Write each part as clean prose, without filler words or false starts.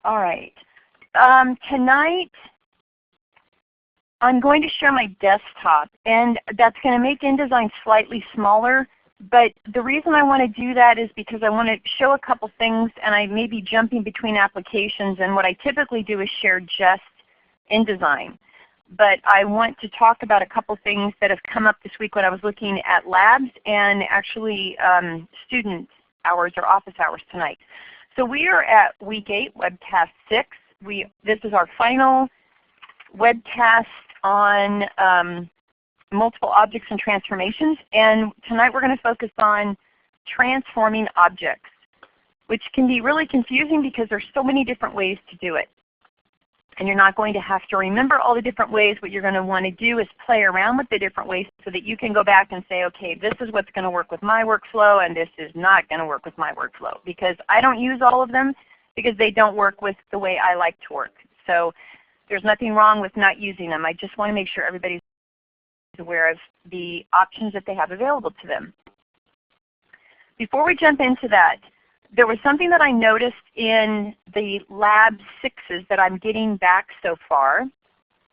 All right. Tonight I'm going to share my desktop, and that's going to make InDesign slightly smaller. But the reason I want to do that is because I want to show a couple things, and I may be jumping between applications. And what I typically do is share just InDesign. But I want to talk about a couple things that have come up this week when I was looking at labs and actually student hours or office hours tonight. So we are at week 8, webcast 6. This is our final webcast on multiple objects and transformations. And tonight we're going to focus on transforming objects, which can be really confusing because there's so many different ways to do it. And you're not going to have to remember all the different ways. What you're going to want to do is play around with the different ways so that you can go back and say, okay, this is what's going to work with my workflow and this is not going to work with my workflow. Because I don't use all of them because they don't work with the way I like to work. So there's nothing wrong with not using them. I just want to make sure everybody's aware of the options that they have available to them. Before we jump into that, there was something that I noticed in the Lab 6s that I'm getting back so far.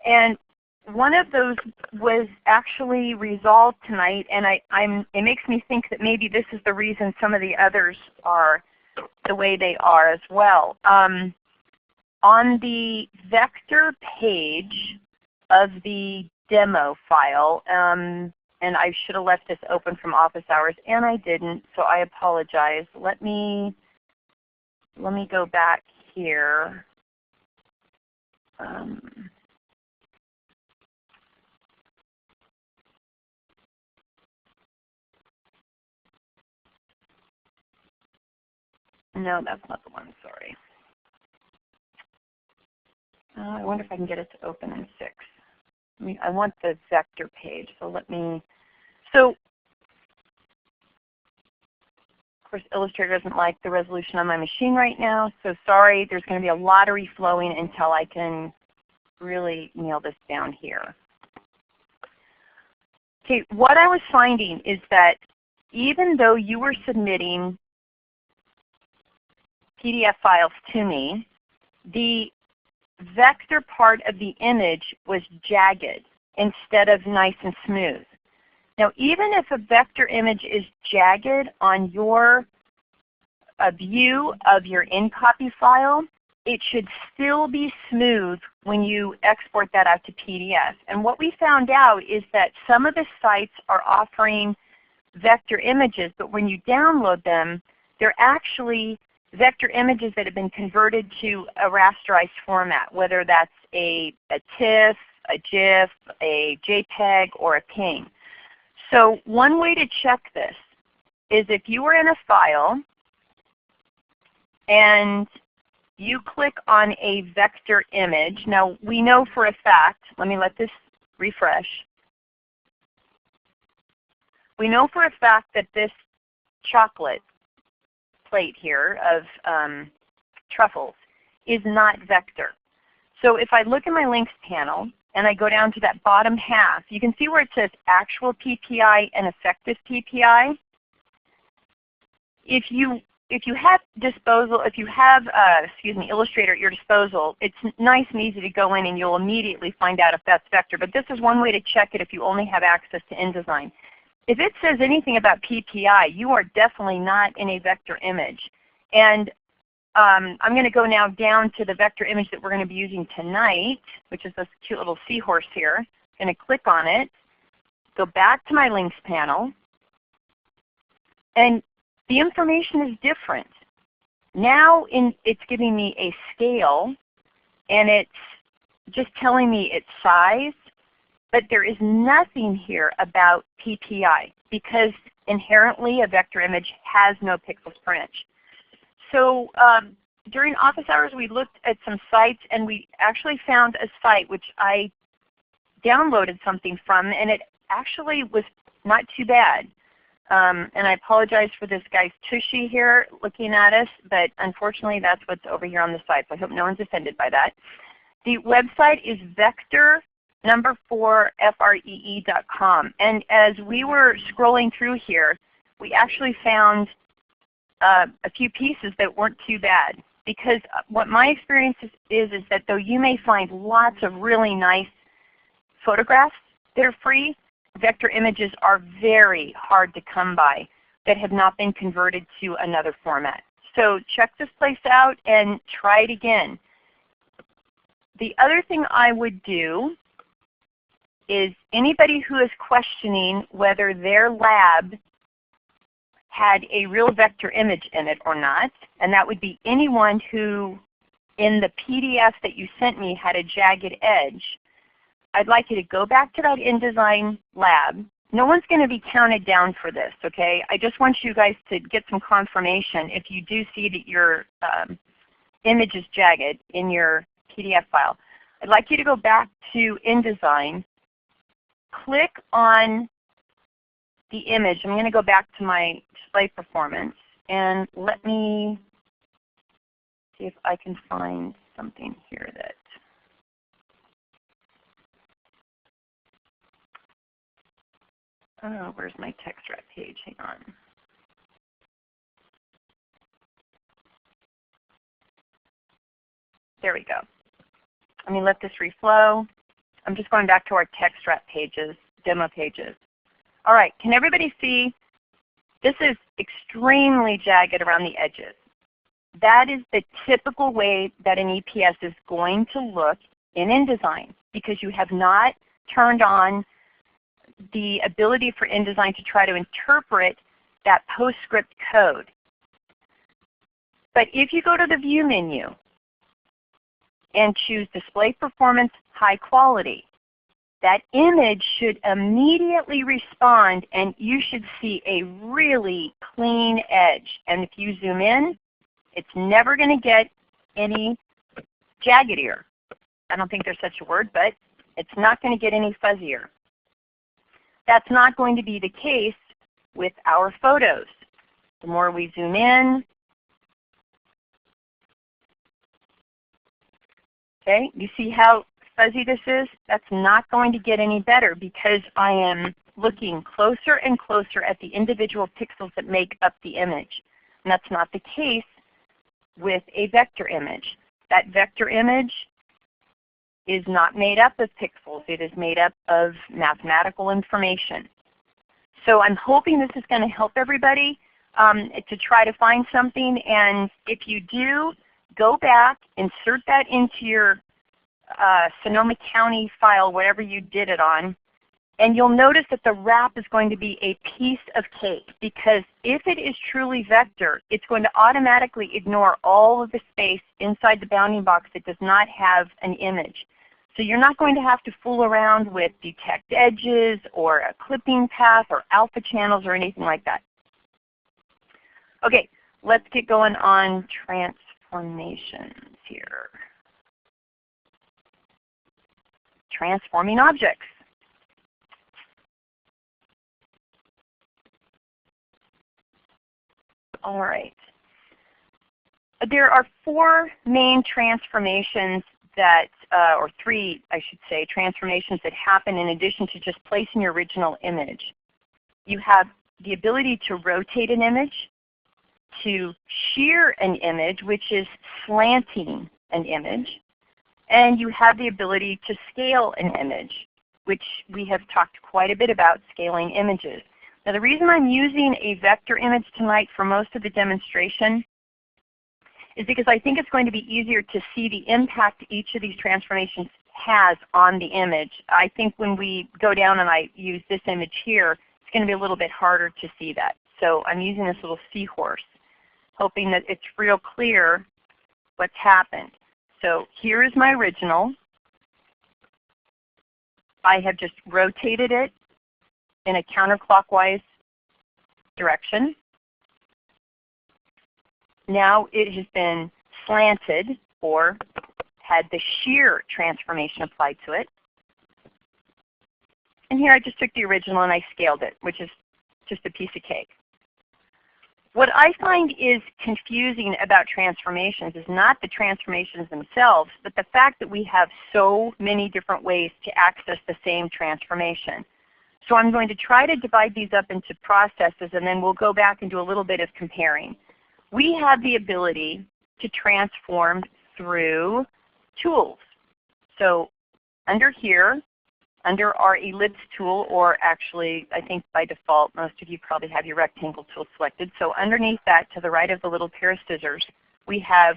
And one of those was actually resolved tonight, and it makes me think that maybe this is the reason some of the others are the way they are as well. On the vector page of the demo file, and I should have left this open from office hours, and I didn't, so I apologize. Let me go back here. No, that's not the one, sorry. I wonder if I can get it to open in 6. I want the vector page, so let me, so of course Illustrator doesn't like the resolution on my machine right now, so sorry, there's going to be a lot of reflowing until I can really nail this down here. Okay, what I was finding is that even though you were submitting PDF files to me, the vector part of the image was jagged instead of nice and smooth. Now even if a vector image is jagged on your view of your InCopy file, it should still be smooth when you export that out to PDF. And what we found out is that some of the sites are offering vector images, but when you download them, they're actually vector images that have been converted to a rasterized format, whether that's a TIFF, a GIF, a JPEG, or a PNG. So one way to check this is if you were in a file and you click on a vector image. Now we know for a fact, let me let this refresh. We know for a fact that this chocolate plate here of truffles is not vector. So if I look in my links panel and I go down to that bottom half, you can see where it says actual PPI and effective PPI. If you have Illustrator at your disposal, it's nice and easy to go in and you'll immediately find out if that's vector. But this is one way to check it if you only have access to InDesign. If it says anything about PPI, you are definitely not in a vector image. And I'm going to go now down to the vector image that we're going to be using tonight, which is this cute little seahorse here. I'm going to click on it, go back to my links panel, and the information is different. Now it's giving me a scale, and it's just telling me its size. But there is nothing here about PPI because inherently a vector image has no pixels per inch. So during office hours we looked at some sites and we actually found a site which I downloaded something from, and it actually was not too bad. And I apologize for this guy's tushy here looking at us, but unfortunately that's what's over here on the site. So I hope no one's offended by that. The website is vector4free.com. And as we were scrolling through here, we actually found a few pieces that weren't too bad. Because what my experience is that though you may find lots of really nice photographs that are free, vector images are very hard to come by that have not been converted to another format. So check this place out and try it again. The other thing I would do is anybody who is questioning whether their lab had a real vector image in it or not, and that would be anyone who in the PDF that you sent me had a jagged edge, I'd like you to go back to that InDesign lab. No one's going to be counted down for this, okay? I just want you guys to get some confirmation if you do see that your image is jagged in your PDF file. I'd like you to go back to InDesign, click on the image. I'm going to go back to my display performance, and let me see if I can find something here that oh, where's my text wrap page? Hang on. There we go. Let me let this reflow. I'm just going back to our text wrap pages, demo pages. All right, can everybody see? This is extremely jagged around the edges. That is the typical way that an EPS is going to look in InDesign because you have not turned on the ability for InDesign to try to interpret that PostScript code. But if you go to the View menu and choose Display Performance High Quality, that image should immediately respond and you should see a really clean edge. And if you zoom in, it's never going to get any jaggedier. I don't think there's such a word, but it's not going to get any fuzzier. That's not going to be the case with our photos. The more we zoom in, okay, you see how fuzzy this is? That's not going to get any better because I am looking closer and closer at the individual pixels that make up the image. And that's not the case with a vector image. That vector image is not made up of pixels. It is made up of mathematical information. So I'm hoping this is going to help everybody to try to find something. And if you do, go back, insert that into your Sonoma County file, whatever you did it on, and you'll notice that the wrap is going to be a piece of cake because if it is truly vector, it's going to automatically ignore all of the space inside the bounding box that does not have an image. So you're not going to have to fool around with detect edges or a clipping path or alpha channels or anything like that. Okay, let's get going on transformations here. Transforming objects. All right. There are four main transformations that, or three, I should say, transformations that happen in addition to just placing your original image. You have the ability to rotate an image, to shear an image, which is slanting an image, and you have the ability to scale an image, which we have talked quite a bit about scaling images. Now the reason I'm using a vector image tonight for most of the demonstration is because I think it's going to be easier to see the impact each of these transformations has on the image. I think when we go down and I use this image here, it's going to be a little bit harder to see that. So I'm using this little seahorse, hoping that it's real clear what's happened. So here is my original. I have just rotated it in a counterclockwise direction. Now it has been slanted or had the shear transformation applied to it. And here I just took the original and I scaled it, which is just a piece of cake. What I find is confusing about transformations is not the transformations themselves, but the fact that we have so many different ways to access the same transformation. So I'm going to try to divide these up into processes and then we'll go back and do a little bit of comparing. We have the ability to transform through tools. So under here, under our ellipse tool, or actually I think by default most of you probably have your rectangle tool selected. So underneath that, to the right of the little pair of scissors, we have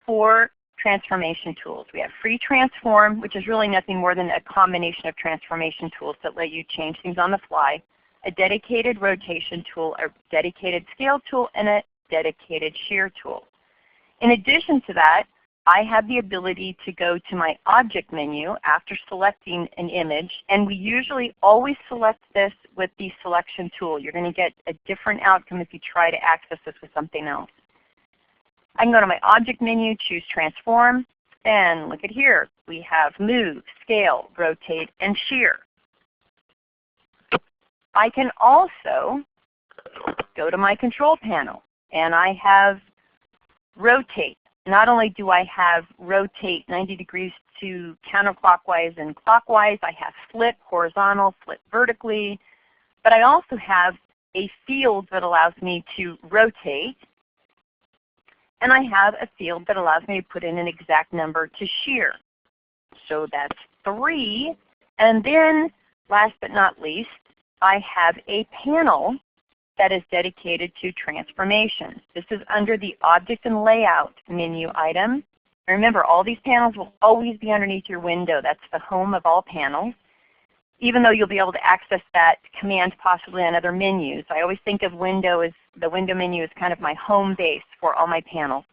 4 transformation tools. We have Free Transform, which is really nothing more than a combination of transformation tools that let you change things on the fly, a dedicated rotation tool, a dedicated scale tool, and a dedicated shear tool. In addition to that, I have the ability to go to my object menu after selecting an image, and we usually always select this with the selection tool. You're going to get a different outcome if you try to access this with something else. I can go to my object menu, choose transform, and look at here. We have move, scale, rotate, and shear. I can also go to my control panel, and I have rotate. Not only do I have rotate 90 degrees to counterclockwise and clockwise, I have flip horizontal, flip vertically, but I also have a field that allows me to rotate, and I have a field that allows me to put in an exact number to shear. So that's 3. And then last but not least, I have a panel that is dedicated to transformation. This is under the Object and Layout menu item. Remember, all these panels will always be underneath your window. That's the home of all panels, even though you'll be able to access that command possibly on other menus. I always think of the window menu as kind of my home base for all my panels.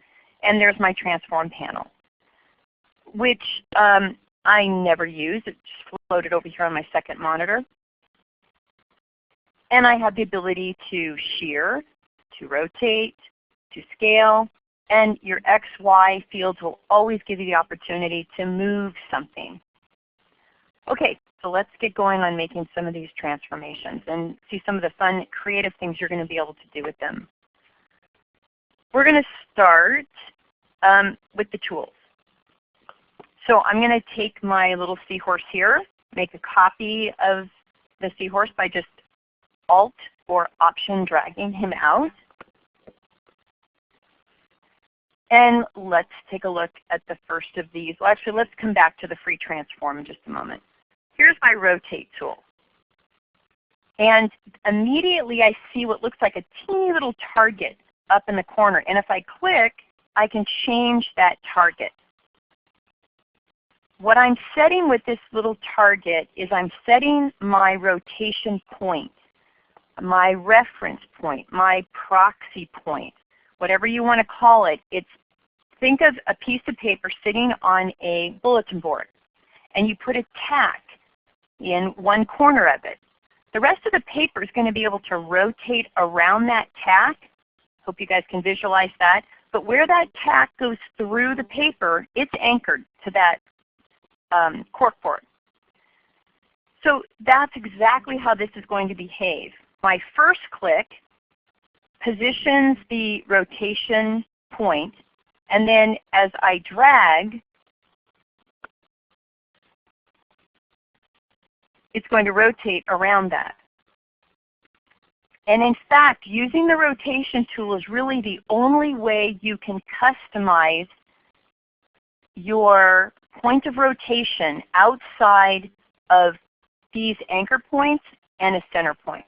And there's my transform panel, which I never use. It's just floated over here on my second monitor. And I have the ability to shear, to rotate, to scale, and your X, Y fields will always give you the opportunity to move something. Okay, so let's get going on making some of these transformations and see some of the fun, creative things you're going to be able to do with them. We're going to start with the tools. So I'm going to take my little seahorse here, make a copy of the seahorse by just Alt or Option dragging him out. And let's take a look at the first of these. Well, actually, let's come back to the Free Transform in just a moment. Here's my Rotate tool. And immediately I see what looks like a teeny little target up in the corner. And if I click, I can change that target. What I'm setting with this little target is I'm setting my rotation point, my reference point, my proxy point, whatever you want to call it. Think of a piece of paper sitting on a bulletin board, and you put a tack in one corner of it. The rest of the paper is going to be able to rotate around that tack. Hope you guys can visualize that. But where that tack goes through the paper, it's anchored to that corkboard. So that's exactly how this is going to behave. My first click positions the rotation point, and then as I drag, it's going to rotate around that. And in fact, using the rotation tool is really the only way you can customize your point of rotation outside of these anchor points and a center point.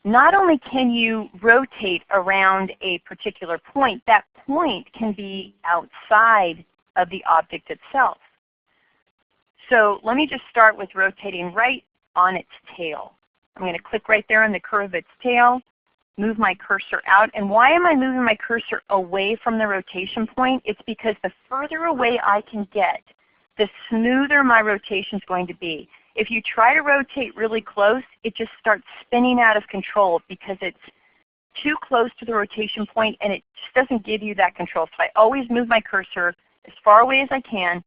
Not only can you rotate around a particular point, that point can be outside of the object itself. So let me just start with rotating right on its tail. I'm going to click right there on the curve of its tail, move my cursor out. And why am I moving my cursor away from the rotation point? It's because the further away I can get, the smoother my rotation is going to be. If you try to rotate really close, it just starts spinning out of control because it's too close to the rotation point and it just doesn't give you that control. So I always move my cursor as far away as I can,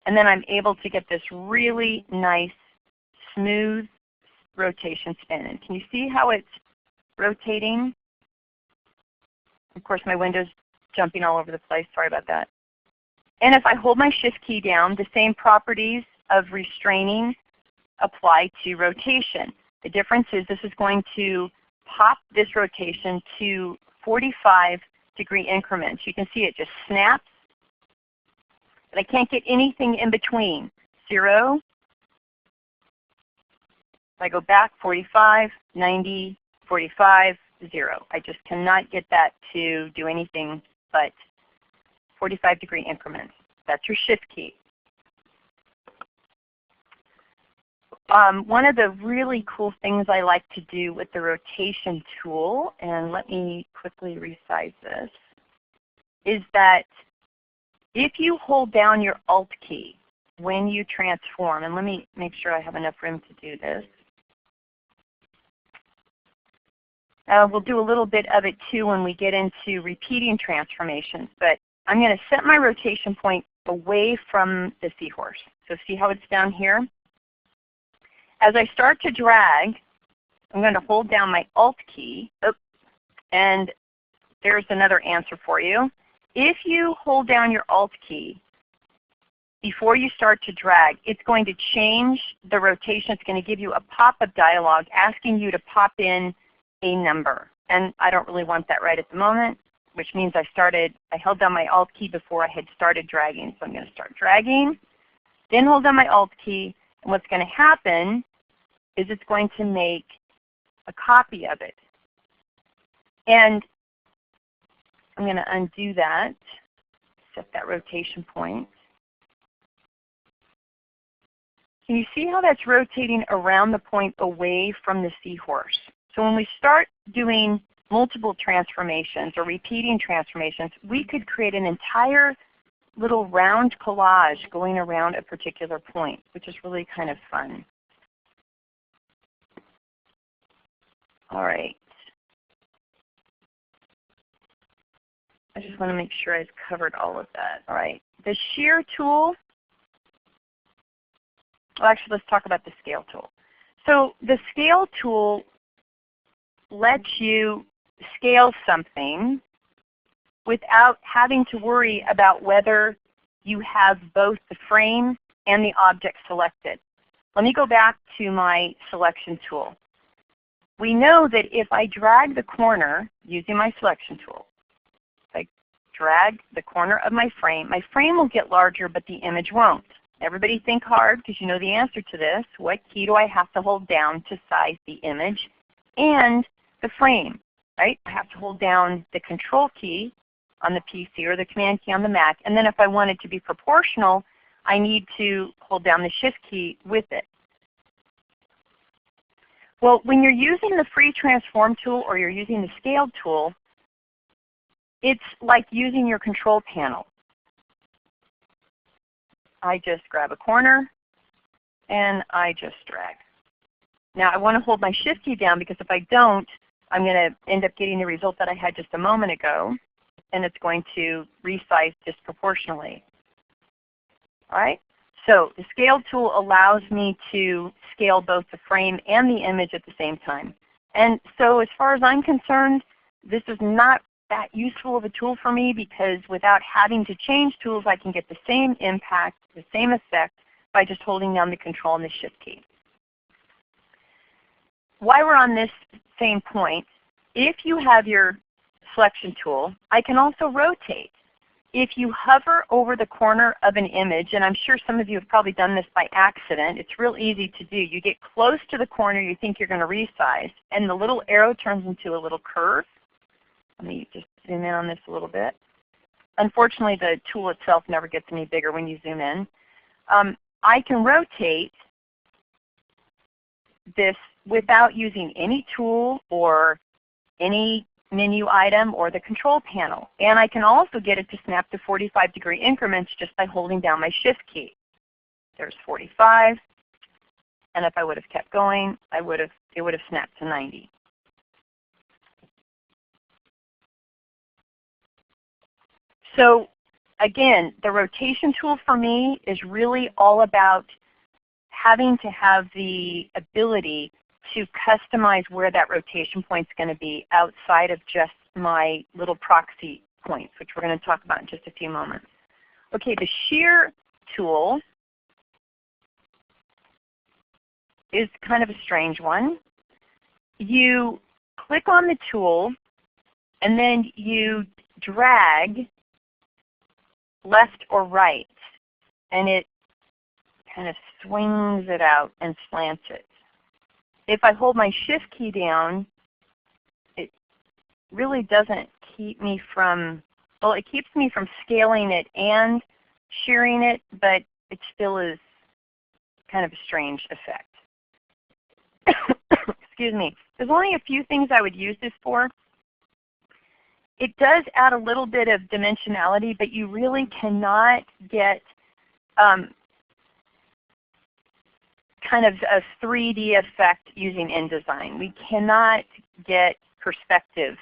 and then I'm able to get this really nice, smooth rotation spin. And can you see how it's rotating? Of course, my window's jumping all over the place. Sorry about that. And if I hold my Shift key down, the same properties of restraining apply to rotation. The difference is this is going to pop this rotation to 45-degree increments. You can see it just snaps, but I can't get anything in between. 0, if I go back, 45, 90, 45, 0. I just cannot get that to do anything but 45-degree increments. That's your Shift key. One of the really cool things I like to do with the rotation tool, and let me quickly resize this, is that if you hold down your Alt key when you transform, and let me make sure I have enough room to do this. We'll do a little bit of it too when we get into repeating transformations, but I'm going to set my rotation point away from the seahorse. So see how it's down here? As I start to drag, I'm going to hold down my Alt key, and there's another answer for you. If you hold down your Alt key before you start to drag, it's going to change the rotation. It's going to give you a pop-up dialog asking you to pop in a number. And I don't really want that right at the moment, which means I held down my Alt key before I had started dragging. So I'm going to start dragging, then hold down my Alt key, and what's going to happen is it's going to make a copy of it. And I'm going to undo that, set that rotation point. Can you see how that's rotating around the point away from the seahorse? So when we start doing multiple transformations or repeating transformations, we could create an entire little round collage going around a particular point, which is really kind of fun. All right. I just want to make sure I've covered all of that. All right. The shear tool. Well, actually, let's talk about the scale tool. So the scale tool lets you scale something without having to worry about whether you have both the frame and the object selected. Let me go back to my selection tool. We know that if I drag the corner using my selection tool, if I drag the corner of my frame will get larger, but the image won't. Everybody think hard because you know the answer to this. What key do I have to hold down to size the image and the frame? Right? I have to hold down the Control key on the PC or the Command key on the Mac. And then if I want it to be proportional, I need to hold down the Shift key with it. Well, when you're using the free transform tool or you're using the scale tool, it's like using your control panel. I just grab a corner and I just drag. Now I want to hold my Shift key down because if I don't, I'm going to end up getting the result that I had just a moment ago, and it's going to resize disproportionately. All right? So the scale tool allows me to scale both the frame and the image at the same time. And so as far as I'm concerned, this is not that useful of a tool for me because without having to change tools, I can get the same impact, the same effect by just holding down the Control and the Shift key. While we're on this same point, if you have your selection tool, I can also rotate. If you hover over the corner of an image, and I'm sure some of you have probably done this by accident, it's real easy to do. You get close to the corner you think you're going to resize, and the little arrow turns into a little curve. Let me just zoom in on this a little bit. Unfortunately, the tool itself never gets any bigger when you zoom in. I can rotate this without using any tool or any menu item or the control panel. And I can also get it to snap to 45-degree increments just by holding down my Shift key. There's 45, and if I would have kept going, it would have snapped to 90. So again, the rotation tool for me is really all about having to have the ability to customize where that rotation point is going to be outside of just my little proxy points, which we're going to talk about in just a few moments. Okay, the shear tool is kind of a strange one. You click on the tool and then you drag left or right, and it kind of swings it out and slants it. If I hold my Shift key down, it really doesn't keep me from, well, it keeps me from scaling it and shearing it, but it still is kind of a strange effect. Excuse me. There's only a few things I would use this for. It does add a little bit of dimensionality, but you really cannot get kind of a 3D effect using InDesign. We cannot get perspective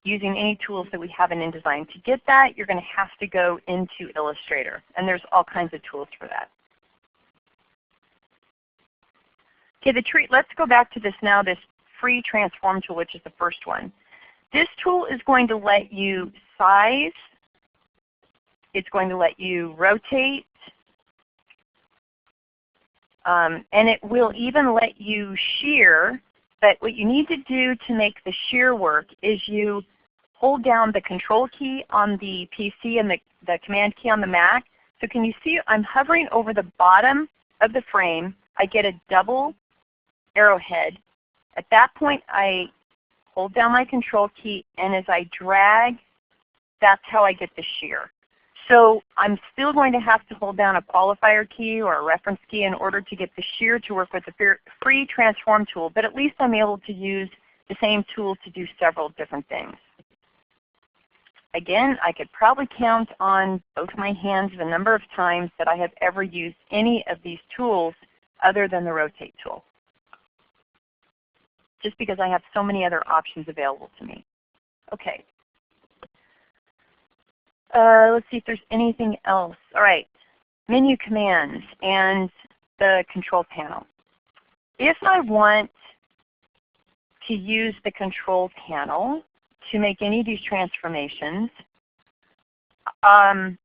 using any tools that we have in InDesign. To get that, you're going to have to go into Illustrator, and there's all kinds of tools for that. Okay, let's go back to this now, this free transform tool, which is the first one. This tool is going to let you size. It's going to let you rotate. And it will even let you shear. But what you need to do to make the shear work is you hold down the Control key on the PC and the Command key on the Mac. So can you see I'm hovering over the bottom of the frame. I get a double arrowhead. At that point, I hold down my Control key, and as I drag, that's how I get the shear. So I'm still going to have to hold down a qualifier key or a reference key in order to get the shear to work with the free transform tool, but at least I'm able to use the same tool to do several different things. Again, I could probably count on both my hands the number of times that I have ever used any of these tools other than the rotate tool, just because I have so many other options available to me. Okay. Let's see if there's anything else. All right, menu commands and the control panel. If I want to use the control panel to make any of these transformations, I'm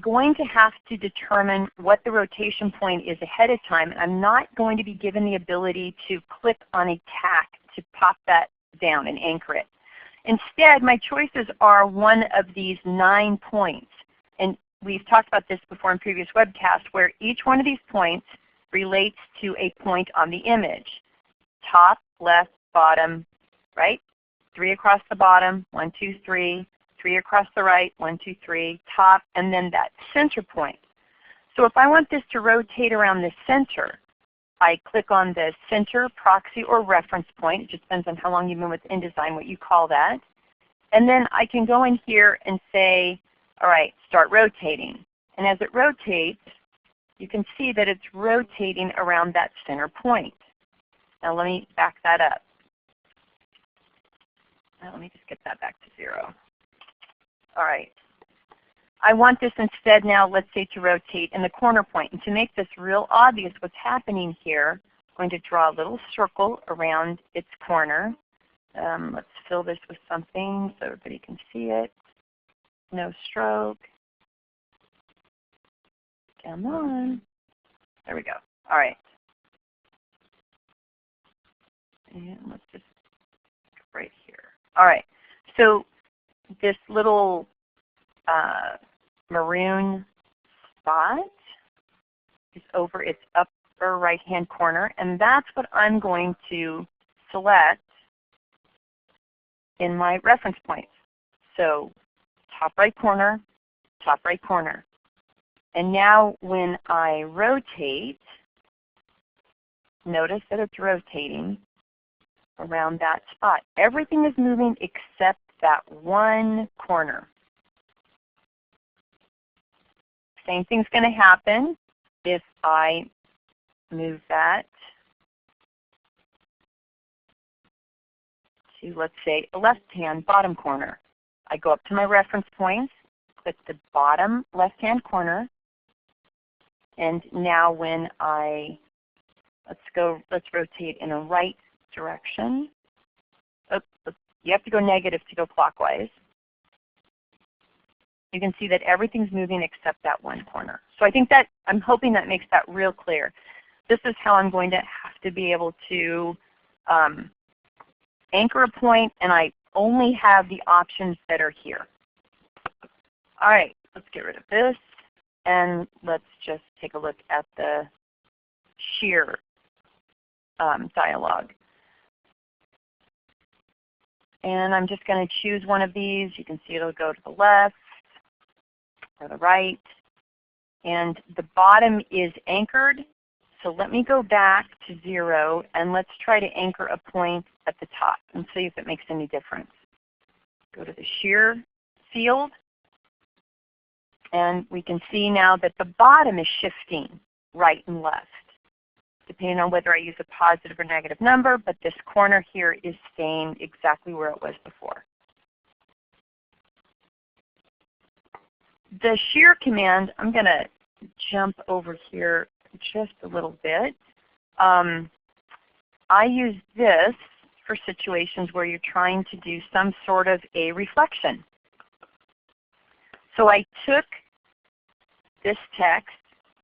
going to have to determine what the rotation point is ahead of time. I'm not going to be given the ability to click on a tack to pop that down and anchor it. Instead, my choices are one of these 9 points. And we've talked about this before in previous webcasts, where each one of these points relates to a point on the image. Top, left, bottom, right? 3 across the bottom, 1, 2, 3. 3 across the right, 1, 2, 3. Top, and then that center point. So if I want this to rotate around the center, I click on the center, proxy, or reference point. It just depends on how long you've been with InDesign, what you call that. And then I can go in here and say, all right, start rotating. And as it rotates, you can see that it's rotating around that center point. Now let me back that up. Now let me just get that back to 0. All right. I want this instead now, let's say, to rotate in the corner point. And to make this real obvious what's happening here, I'm going to draw a little circle around its corner. Let's fill this with something so everybody can see it. No stroke. Come on. There we go. All right. And let's just right here. All right. So this little maroon spot is over its upper right-hand corner, and that's what I'm going to select in my reference points. So top right corner, top right corner. And now when I rotate, notice that it's rotating around that spot. Everything is moving except that one corner. Same thing's going to happen if I move that to, let's say, a left-hand bottom corner. I go up to my reference points, click the bottom left-hand corner, and now when let's rotate in a right direction. Oh, you have to go negative to go clockwise. You can see that everything's moving except that one corner. So I think that, I'm hoping that makes that real clear. This is how I'm going to have to be able to anchor a point, and I only have the options that are here. All right, let's get rid of this, and let's just take a look at the sheer dialog. And I'm just going to choose one of these. You can see it'll go to the left or the right. And the bottom is anchored. So let me go back to 0, and let's try to anchor a point at the top and see if it makes any difference. Go to the sheer field, and we can see now that the bottom is shifting right and left, depending on whether I use a positive or negative number, but this corner here is staying exactly where it was before. The shear command, I'm going to jump over here just a little bit. I use this for situations where you're trying to do some sort of a reflection. So I took this text,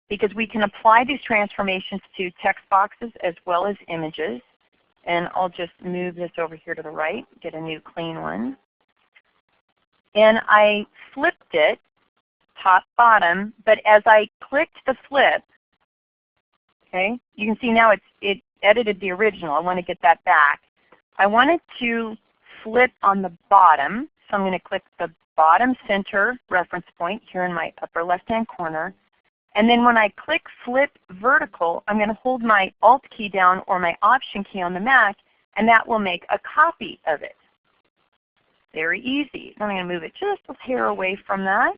because we can apply these transformations to text boxes as well as images. And I'll just move this over here to the right, get a new clean one. And I flipped it top bottom, but as I clicked the flip, okay, you can see now it edited the original. I want to get that back. I wanted to flip on the bottom, so I'm going to click the bottom center reference point here in my upper left-hand corner. And then when I click flip vertical, I'm going to hold my Alt key down or my Option key on the Mac, and that will make a copy of it. Very easy. I'm going to move it just a hair away from that.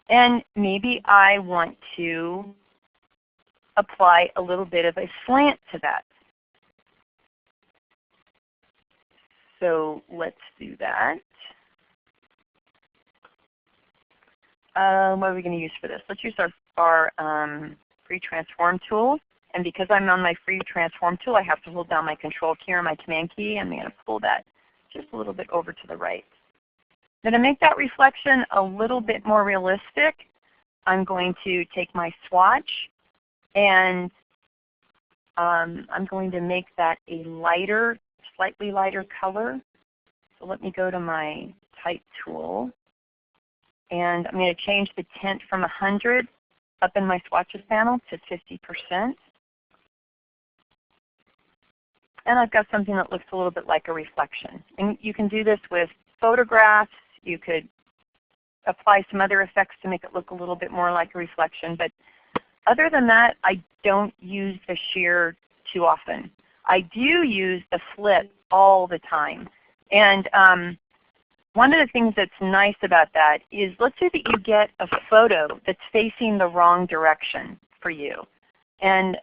And maybe I want to apply a little bit of a slant to that. So let's do that. What are we going to use for this? Let's use our free transform tool. And because I'm on my free transform tool, I have to hold down my control key or my command key. I'm going to pull that just a little bit over to the right. Now to make that reflection a little bit more realistic, I'm going to take my swatch and I'm going to make that a lighter, slightly lighter color. So let me go to my type tool. And I'm going to change the tint from 100 up in my swatches panel to 50%. And I've got something that looks a little bit like a reflection. And you can do this with photographs. You could apply some other effects to make it look a little bit more like a reflection. But other than that, I don't use the shear too often. I do use the flip all the time. And one of the things that's nice about that is, let's say that you get a photo that's facing the wrong direction for you. And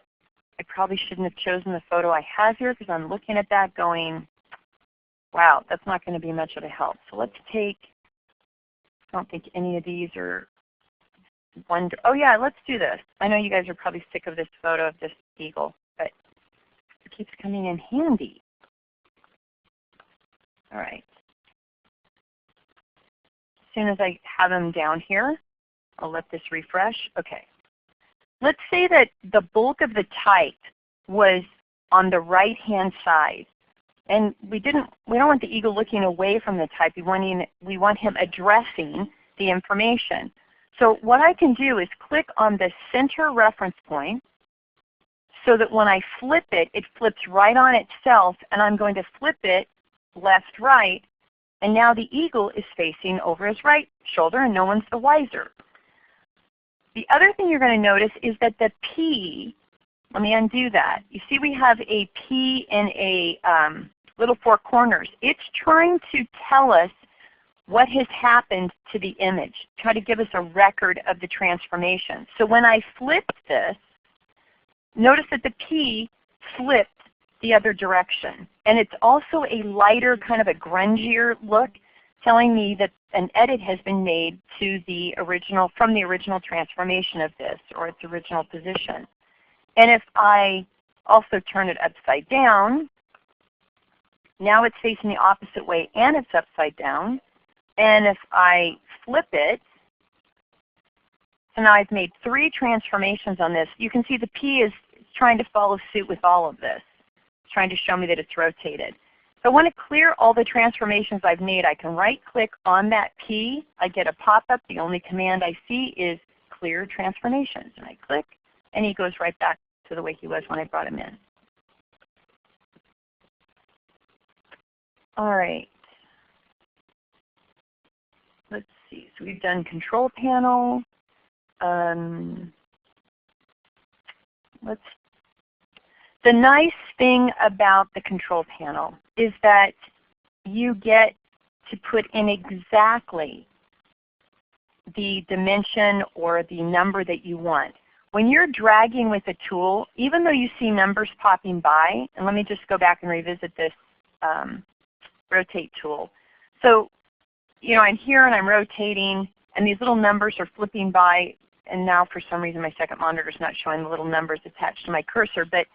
I probably shouldn't have chosen the photo I have here because I'm looking at that going, wow, that's not going to be much of a help. So let's take, I don't think any of these are oh yeah, let's do this. I know you guys are probably sick of this photo of this eagle, but it keeps coming in handy. All right. As soon as I have them down here, I'll let this refresh. Okay. Let's say that the bulk of the type was on the right-hand side. And we don't want the eagle looking away from the type. We want him addressing the information. So what I can do is click on the center reference point so that when I flip it, it flips right on itself, and I'm going to flip it left, right, and now the eagle is facing over his right shoulder and no one's the wiser. The other thing you're going to notice is that the P, let me undo that. You see we have a P in a little four corners. It's trying to tell us what has happened to the image, try to give us a record of the transformation. So when I flipped this, notice that the P flipped the other direction. And it's also a lighter, kind of a grungier look, telling me that an edit has been made to the original, from the original transformation of this, or its original position. And if I also turn it upside down, now it's facing the opposite way and it's upside down. And if I flip it, so now I've made 3 transformations on this. You can see the P is trying to follow suit with all of this. It's trying to show me that it's rotated. If I want to clear all the transformations I've made, I can right click on that key. I get a pop-up. The only command I see is clear transformations. And I click, and he goes right back to the way he was when I brought him in. All right. Let's see. So we've done control panel. The nice thing about the control panel is that you get to put in exactly the dimension or the number that you want. When you're dragging with a tool, even though you see numbers popping by, and let me just go back and revisit this rotate tool. So, I'm here and I'm rotating, and these little numbers are flipping by, and now for some reason my second monitor is not showing the little numbers attached to my cursor, but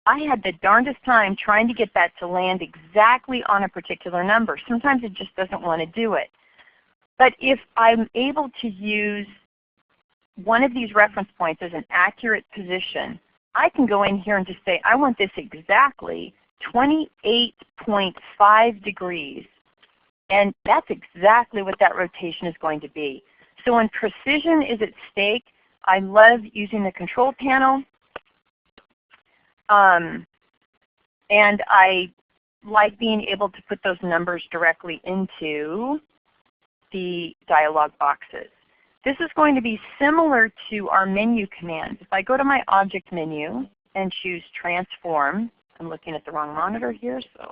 I had the darndest time trying to get that to land exactly on a particular number. Sometimes it just doesn't want to do it. But if I'm able to use one of these reference points as an accurate position, I can go in here and just say, I want this exactly 28.5 degrees. And that's exactly what that rotation is going to be. So when precision is at stake, I love using the control panel. And I like being able to put those numbers directly into the dialog boxes. This is going to be similar to our menu command. If I go to my object menu and choose transform, I'm looking at the wrong monitor here, so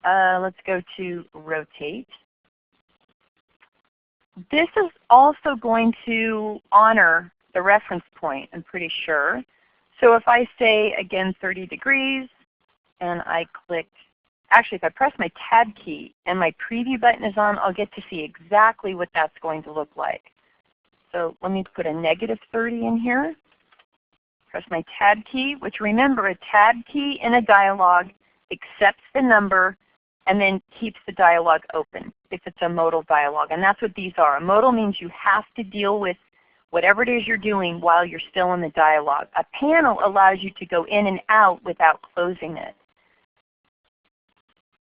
let's go to rotate. This is also going to honor the reference point, I'm pretty sure. So if I say, again, 30 degrees, and I click, actually if I press my tab key and my preview button is on, I'll get to see exactly what that's going to look like. So let me put a -30 in here. Press my tab key, which remember, a tab key in a dialog accepts the number and then keeps the dialog open if it's a modal dialog. And that's what these are. A modal means you have to deal with whatever it is you're doing while you're still in the dialog. A panel allows you to go in and out without closing it.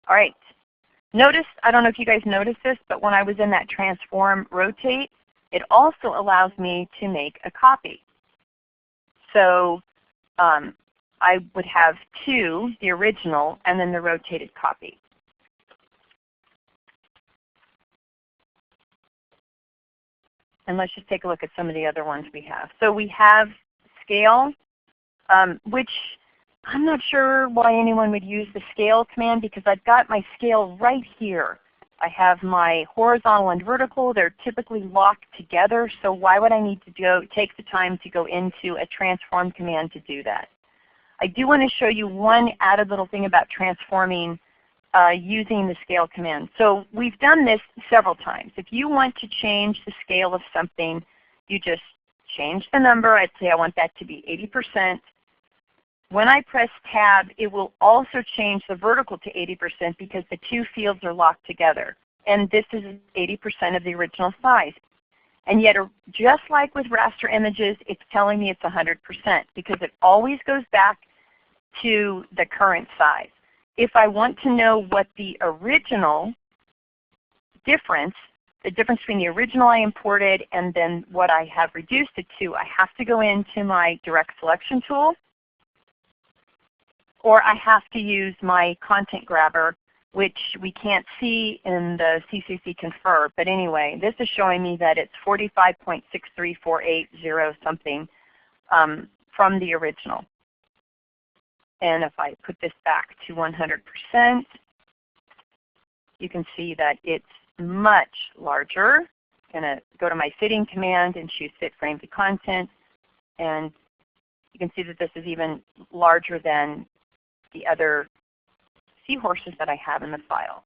All right. Notice, I don't know if you guys noticed this, but when I was in that transform rotate, it also allows me to make a copy. So I would have two, the original and then the rotated copy. And let's just take a look at some of the other ones we have. So we have scale, which I'm not sure why anyone would use the scale command because I've got my scale right here. I have my horizontal and vertical. They're typically locked together, so why would I need to take the time to go into a transform command to do that? I do want to show you one added little thing about transforming using the scale command. So we've done this several times. If you want to change the scale of something, you just change the number. I'd say I want that to be 80%. When I press tab, it will also change the vertical to 80% because the two fields are locked together. And this is 80% of the original size. And yet, just like with raster images, it's telling me it's 100% because it always goes back to the current size. If I want to know what the original difference, the difference between the original I imported and then what I have reduced it to, I have to go into my direct selection tool, or I have to use my content grabber, which we can't see in the CCC confer. But anyway, this is showing me that it's 45.63480 something from the original. And if I put this back to 100%, you can see that it's much larger. I'm going to go to my fitting command and choose fit frame to content. And you can see that this is even larger than the other seahorses that I have in the file.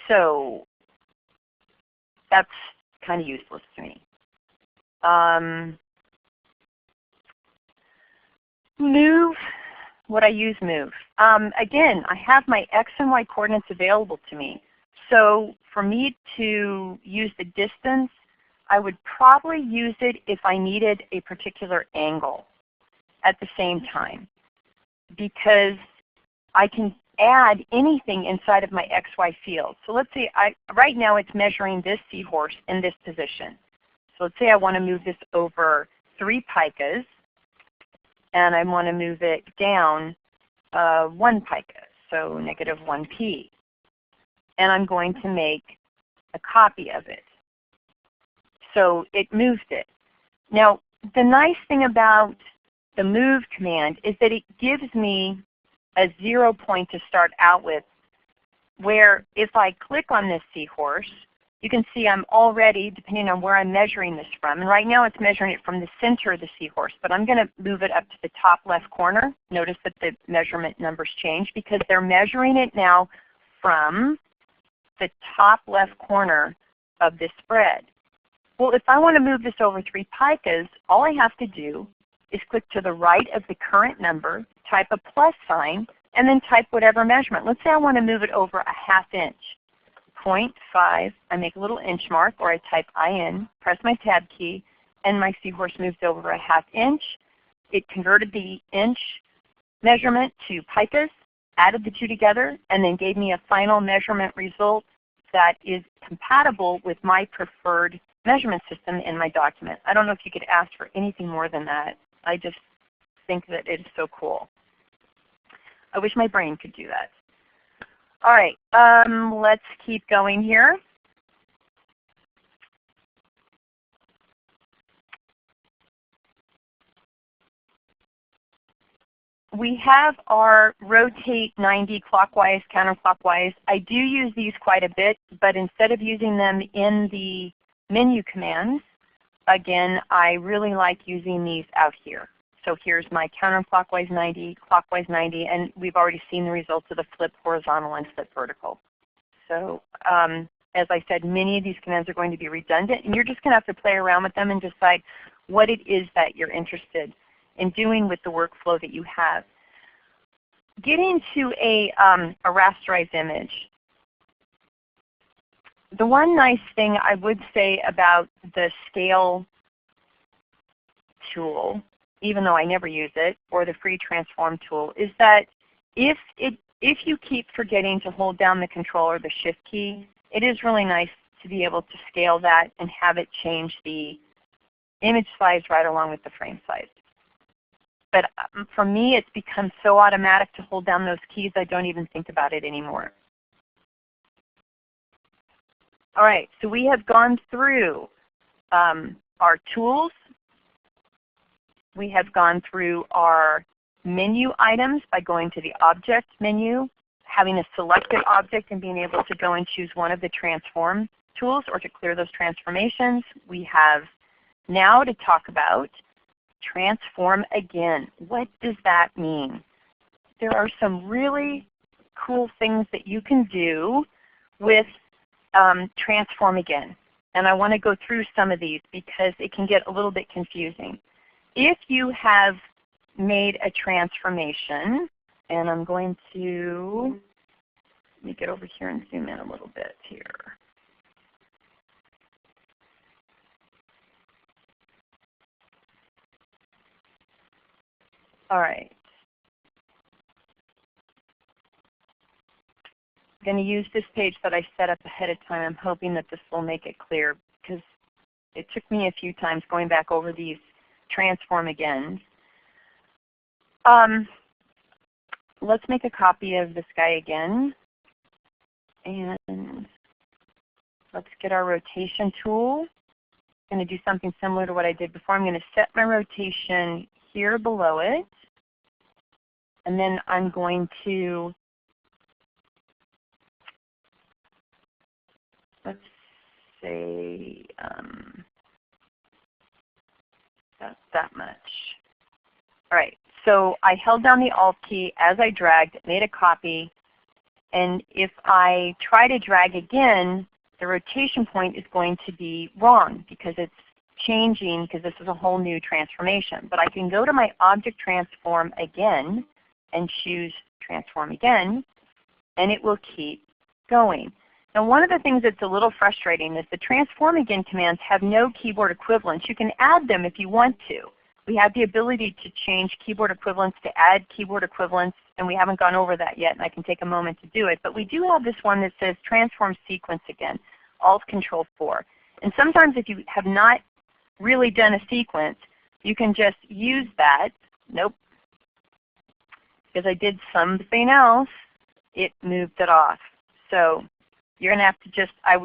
So that's kind of useless to me. Move, would I use move? Again, I have my X and Y coordinates available to me. So for me to use the distance, I would probably use it if I needed a particular angle. at the same time because I can add anything inside of my XY field. So let's say right now it's measuring this seahorse in this position. So let's say I want to move this over 3 picas, and I want to move it down 1 pica, so -1 p. And I'm going to make a copy of it. So it moved it. Now, the nice thing about the move command is that it gives me a 0 point to start out with, where if I click on this seahorse, you can see I'm already, depending on where I'm measuring this from, and right now it's measuring it from the center of the seahorse, but I'm going to move it up to the top left corner. Notice that the measurement numbers change because they're measuring it now from the top left corner of this spread. Well, if I want to move this over 3 picas, all I have to do is click to the right of the current number, type a plus sign, and then type whatever measurement. Let's say I want to move it over 1/2 inch. 0.5, I make a little inch mark, or I type IN, press my tab key, and my seahorse moves over 1/2 inch. It converted the inch measurement to picas, added the two together, and then gave me a final measurement result that is compatible with my preferred measurement system in my document. I don't know if you could ask for anything more than that. I just think that it is so cool. I wish my brain could do that. All right, let's keep going here. We have our rotate 90 clockwise, counterclockwise. I do use these quite a bit, but instead of using them in the menu commands, again, I really like using these out here. So here's my counterclockwise 90, clockwise 90, and we've already seen the results of the flip horizontal and flip vertical. So as I said, many of these commands are going to be redundant, and you're just going to have to play around with them and decide what it is that you're interested in doing with the workflow that you have. Getting to a rasterized image. The one nice thing I would say about the scale tool, even though I never use it, or the free transform tool, is that if you keep forgetting to hold down the control or the shift key, it is really nice to be able to scale that and have it change the image size right along with the frame size. But for me, it's become so automatic to hold down those keys, I don't even think about it anymore. All right, so we have gone through our tools. We have gone through our menu items by going to the object menu, having a selected object and being able to go and choose one of the transform tools or to clear those transformations. We have now to talk about transform again. What does that mean? There are some really cool things that you can do with transform again. And I want to go through some of these because it can get a little bit confusing. If you have made a transformation, and I'm going to, let me get over here and zoom in a little bit here. All right. I'm going to use this page that I set up ahead of time. I'm hoping that this will make it clear because it took me a few times going back over these transform again. Let's make a copy of this guy again. And let's get our rotation tool. I'm going to do something similar to what I did before. I'm going to set my rotation here below it. And then I'm going to, let's say, that much. All right, so I held down the Alt key as I dragged, made a copy, and if I try to drag again, the rotation point is going to be wrong because it's changing because this is a whole new transformation. But I can go to my object transform again and choose transform again, and it will keep going. Now one of the things that's a little frustrating is the transform again commands have no keyboard equivalents. You can add them if you want to. We have the ability to change keyboard equivalents, to add keyboard equivalents, and we haven't gone over that yet, and I can take a moment to do it. But we do have this one that says transform sequence again, Alt-Control-4. And sometimes if you have not really done a sequence, you can just use that. Nope. Because I did something else, it moved it off. So you're going to have to just, I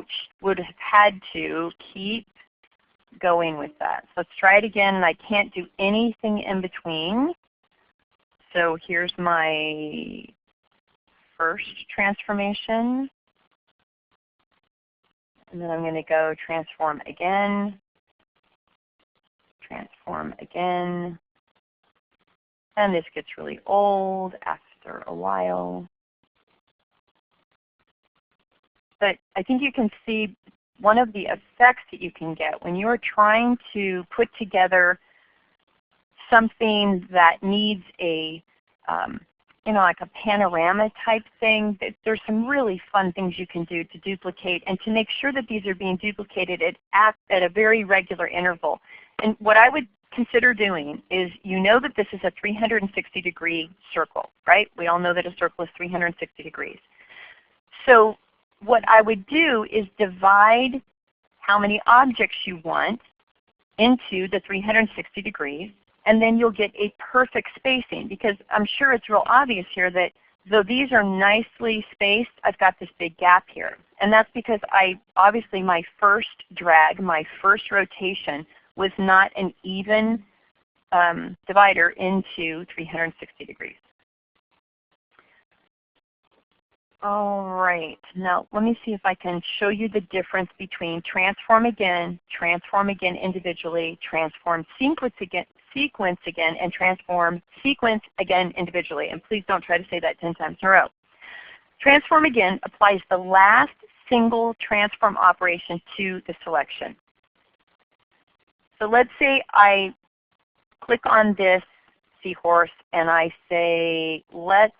would have had to keep going with that. So let's try it again, and I can't do anything in between. So here's my first transformation. And then I'm going to go transform again, transform again. And this gets really old after a while. But I think you can see one of the effects that you can get when you're trying to put together something that needs a, like a panorama type thing. There's some really fun things you can do to duplicate and to make sure that these are being duplicated at a very regular interval. And what I would consider doing is, you know that this is a 360-degree circle, right? We all know that a circle is 360 degrees. So what I would do is divide how many objects you want into the 360 degrees, and then you'll get a perfect spacing, because I'm sure it's real obvious here that though these are nicely spaced, I've got this big gap here. And that's because obviously my first drag, my first rotation, was not an even divider into 360 degrees. All right, now let me see if I can show you the difference between transform again individually, transform sequence again, and transform sequence again individually. And please don't try to say that 10 times in a row. Transform again applies the last single transform operation to the selection. So let's say I click on this seahorse and I say, let's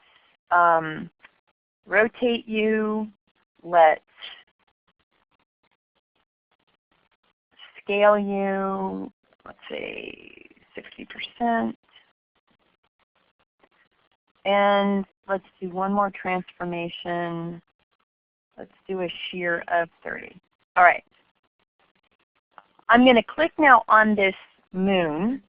rotate you, let's scale you, let's say 60%. And let's do one more transformation. Let's do a shear of 30. All right. I'm going to click now on this moon,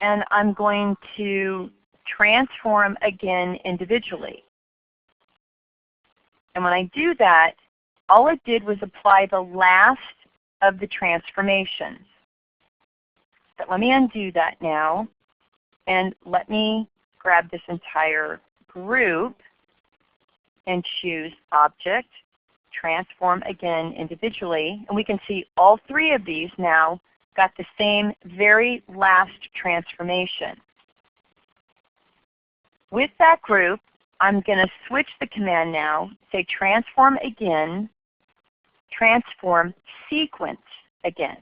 and I'm going to transform again individually. And when I do that, all it did was apply the last of the transformations. But let me undo that now, and let me grab this entire group and choose Object, Transform again individually. And we can see all three of these now got the same very last transformation. With that group, I'm going to switch the command now, say transform again, transform sequence again.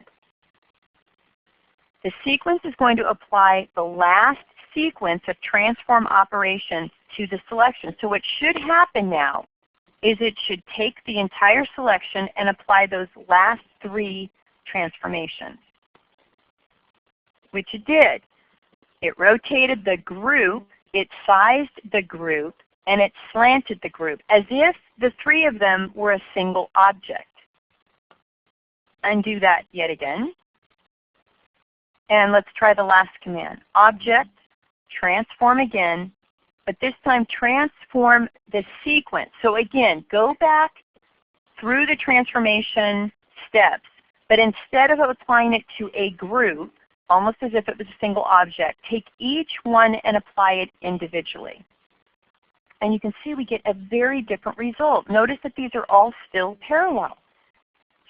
The sequence is going to apply the last sequence of transform operations to the selection. So what should happen now is it should take the entire selection and apply those last three transformations, which it did. It rotated the group, it sized the group, and it slanted the group as if the three of them were a single object. Undo that yet again. And let's try the last command. Object, transform again, but this time transform the sequence. So again, go back through the transformation steps, but instead of applying it to a group, almost as if it was a single object, take each one and apply it individually. And you can see we get a very different result. Notice that these are all still parallel.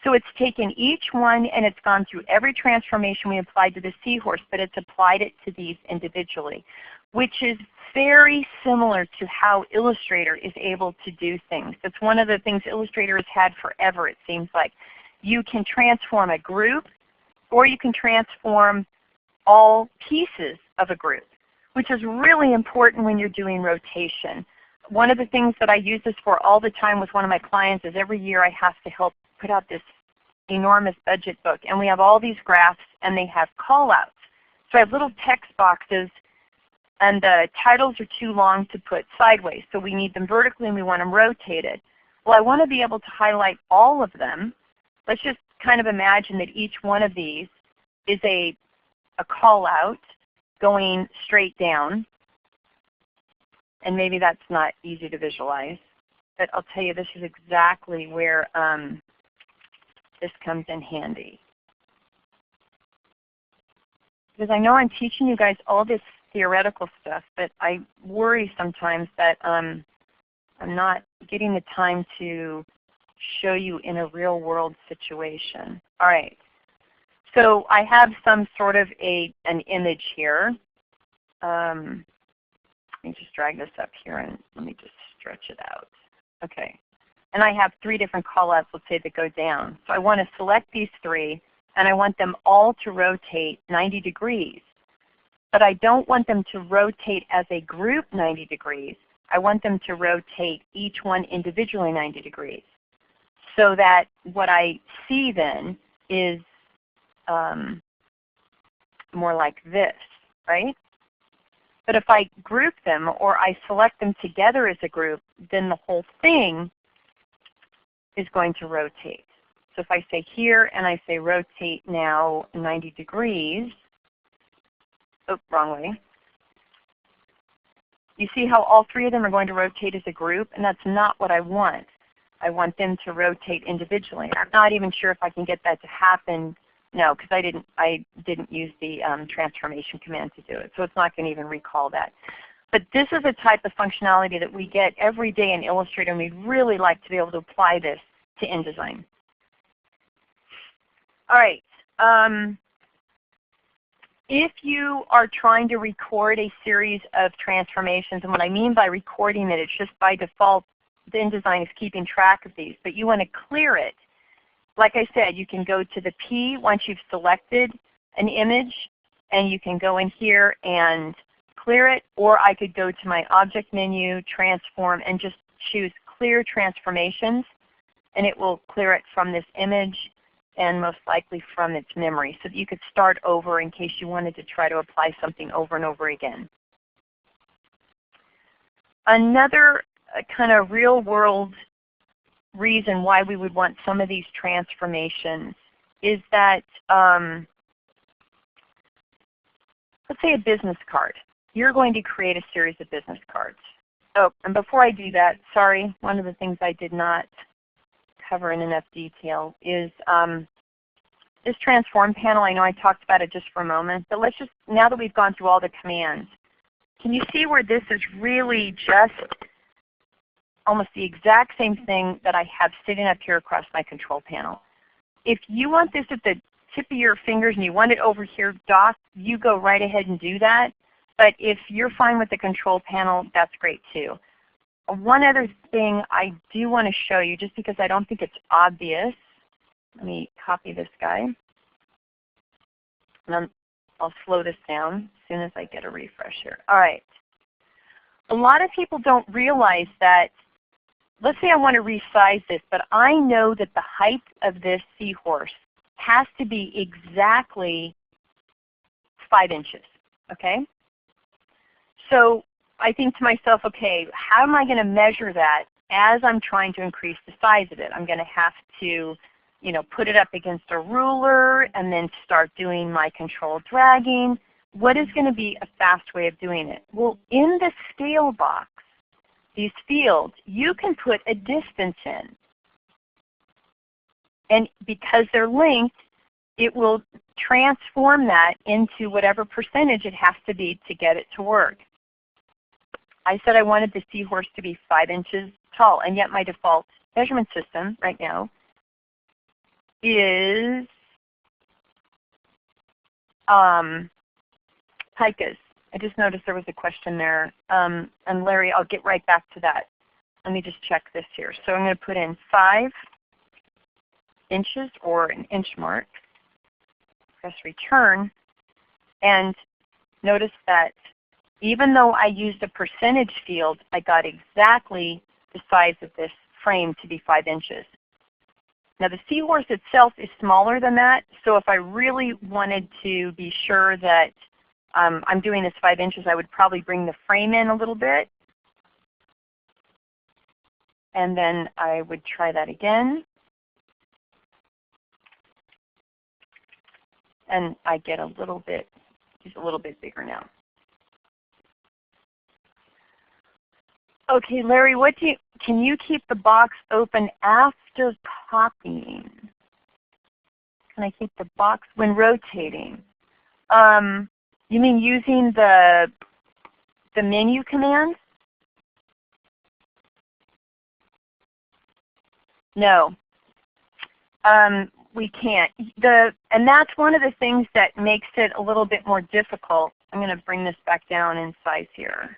So it's taken each one and it's gone through every transformation we applied to the seahorse, but it's applied it to these individually, which is very similar to how Illustrator is able to do things. That's one of the things Illustrator has had forever, it seems like. You can transform a group, or you can transform all pieces of a group, which is really important when you're doing rotation. One of the things that I use this for all the time with one of my clients is every year I have to help put out this enormous budget book. And we have all these graphs and they have callouts. So I have little text boxes, and the titles are too long to put sideways. So we need them vertically and we want them rotated. Well, I want to be able to highlight all of them. Let's just kind of imagine that each one of these is a call out going straight down. And maybe that's not easy to visualize. But I'll tell you, this is exactly where this comes in handy. Because I know I'm teaching you guys all this theoretical stuff, but I worry sometimes that I'm not getting the time to show you in a real world situation. All right. So I have some sort of an image here. Let me just drag this up here and let me just stretch it out. Okay. And I have 3 different callouts, let's say, that go down. So I want to select these 3, and I want them all to rotate 90 degrees. But I don't want them to rotate as a group 90 degrees. I want them to rotate each one individually 90 degrees. So that what I see then is more like this, right? But if I group them or I select them together as a group, then the whole thing is going to rotate. So if I say here and I say rotate now 90 degrees, oh, wrong way. You see how all 3 of them are going to rotate as a group? And that's not what I want. I want them to rotate individually. I'm not even sure if I can get that to happen. No, because I didn't use the transformation command to do it. So it's not going to even recall that. But this is a type of functionality that we get every day in Illustrator, and we'd really like to be able to apply this to InDesign. All right. If you are trying to record a series of transformations, and what I mean by recording it, it's just by default, the InDesign is keeping track of these, but you want to clear it. Like I said, you can go to the P once you've selected an image, and you can go in here and clear it, or I could go to my Object menu, Transform, and just choose Clear Transformations, and it will clear it from this image and most likely from its memory, so that you could start over in case you wanted to try to apply something over and over again. Another kind of real world reason why we would want some of these transformations is that, let's say a business card. You're going to create a series of business cards. Oh, and before I do that, sorry, one of the things I did not cover in enough detail is this transform panel. I know I talked about it just for a moment, but let's just, now that we've gone through all the commands, can you see where this is really just almost the exact same thing that I have sitting up here across my control panel? If you want this at the tip of your fingers and you want it over here docked, you go right ahead and do that. But if you're fine with the control panel, that's great too. One other thing I do want to show you, just because I don't think it's obvious. Let me copy this guy. And I'll slow this down as soon as I get a refresh here. All right. A lot of people don't realize that, let's say I want to resize this, but I know that the height of this seahorse has to be exactly 5 inches. Okay? So I think to myself, okay, how am I going to measure that as I'm trying to increase the size of it? I'm going to have to, put it up against a ruler and then start doing my control dragging. What is going to be a fast way of doing it? Well, in the scale box, these fields, you can put a distance in. And because they're linked, it will transform that into whatever percentage it has to be to get it to work. I said I wanted the seahorse to be 5 inches tall, and yet my default measurement system right now is picas. I just noticed there was a question there. And Larry, I'll get right back to that. Let me just check this here. So I'm going to put in 5 inches or an inch mark. Press return. And notice that even though I used a percentage field, I got exactly the size of this frame to be 5 inches. Now the seahorse itself is smaller than that, so if I really wanted to be sure that I'm doing this 5 inches, I would probably bring the frame in a little bit. And then I would try that again. And I get a little bit, he's a little bit bigger now. Okay, Larry, can you keep the box open after copying? Can I keep the box when rotating? You mean using the menu command? No, we can't. And that's one of the things that makes it a little bit more difficult. I'm going to bring this back down in size here.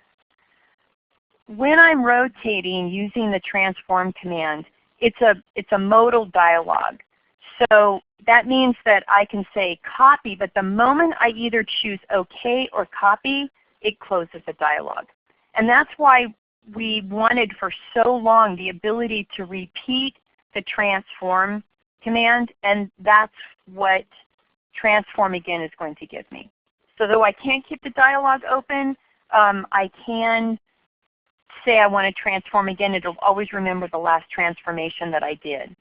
When I'm rotating using the transform command, it's a modal dialog. So that means that I can say copy, but the moment I either choose OK or copy, it closes the dialog. And that's why we wanted for so long the ability to repeat the transform command, and that's what transform again is going to give me. So though I can't keep the dialog open, I can say I want to transform again. It'll always remember the last transformation that I did.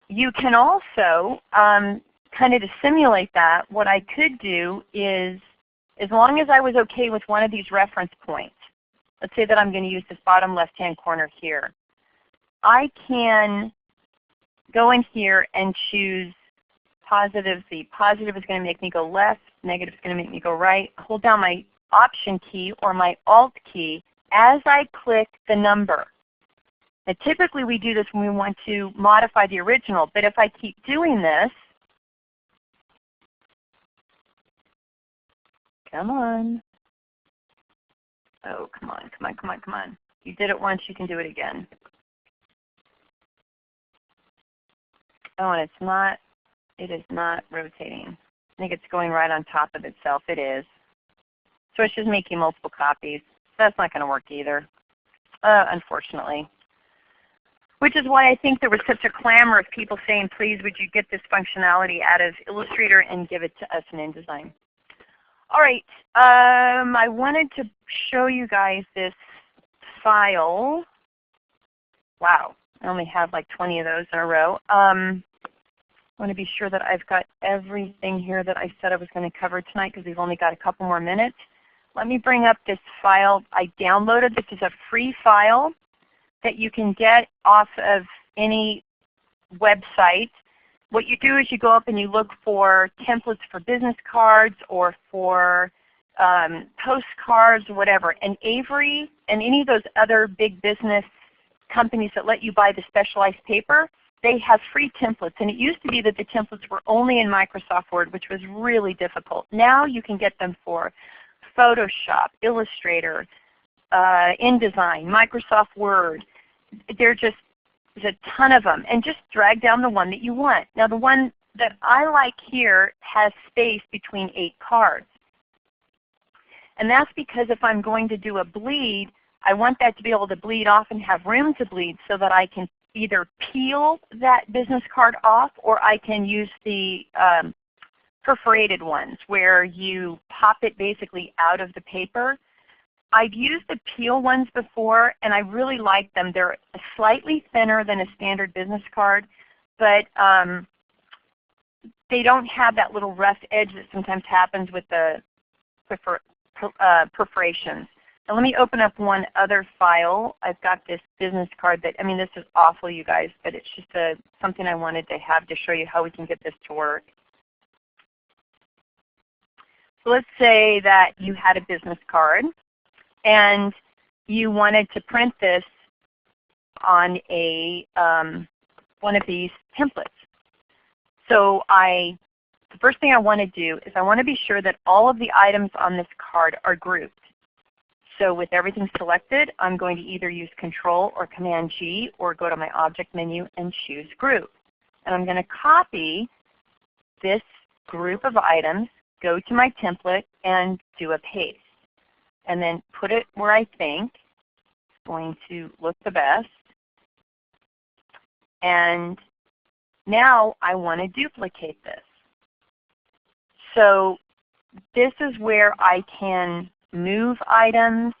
You can also, kind of to simulate that, what I could do is, as long as I was okay with one of these reference points, let's say that I'm going to use this bottom left-hand corner here, I can go in here and choose positive. The positive is going to make me go left, negative is going to make me go right. Hold down my Option key or my Alt key as I click the number. Now typically we do this when we want to modify the original, but if I keep doing this, come on. Oh, come on, come on, come on, come on. You did it once, you can do it again. Oh, and it is not rotating. I think it's going right on top of itself. It is. So it's just making multiple copies. That's not going to work either, unfortunately. Which is why I think there was such a clamor of people saying, please would you get this functionality out of Illustrator and give it to us in InDesign. All right, I wanted to show you guys this file. Wow, I only have like 20 of those in a row. I want to be sure that I've got everything here that I said I was going to cover tonight because we've only got a couple more minutes. Let me bring up this file I downloaded. This is a free file that you can get off of any website. What you do is you go up and you look for templates for business cards or for postcards or whatever. And Avery and any of those other big business companies that let you buy the specialized paper, they have free templates. And it used to be that the templates were only in Microsoft Word, which was really difficult. Now you can get them for Photoshop, Illustrator, InDesign, Microsoft Word. There's a ton of them. And just drag down the one that you want. Now the one that I like here has space between 8 cards. And that's because if I'm going to do a bleed, I want that to be able to bleed off and have room to bleed so that I can either peel that business card off or I can use the perforated ones where you pop it basically out of the paper. I've used the peel ones before and I really like them. They're slightly thinner than a standard business card, but they don't have that little rough edge that sometimes happens with the perforations. Now let me open up one other file. I've got this business card that, I mean this is awful you guys, but it's just something I wanted to have to show you how we can get this to work. So let's say that you had a business card and you wanted to print this on a one of these templates. So the first thing I want to do is I want to be sure that all of the items on this card are grouped. So with everything selected, I'm going to either use Control or Command G or go to my Object menu and choose Group. And I'm going to copy this group of items, go to my template, and do a paste. And then put it where I think it's going to look the best. And now I want to duplicate this. So this is where I can move items.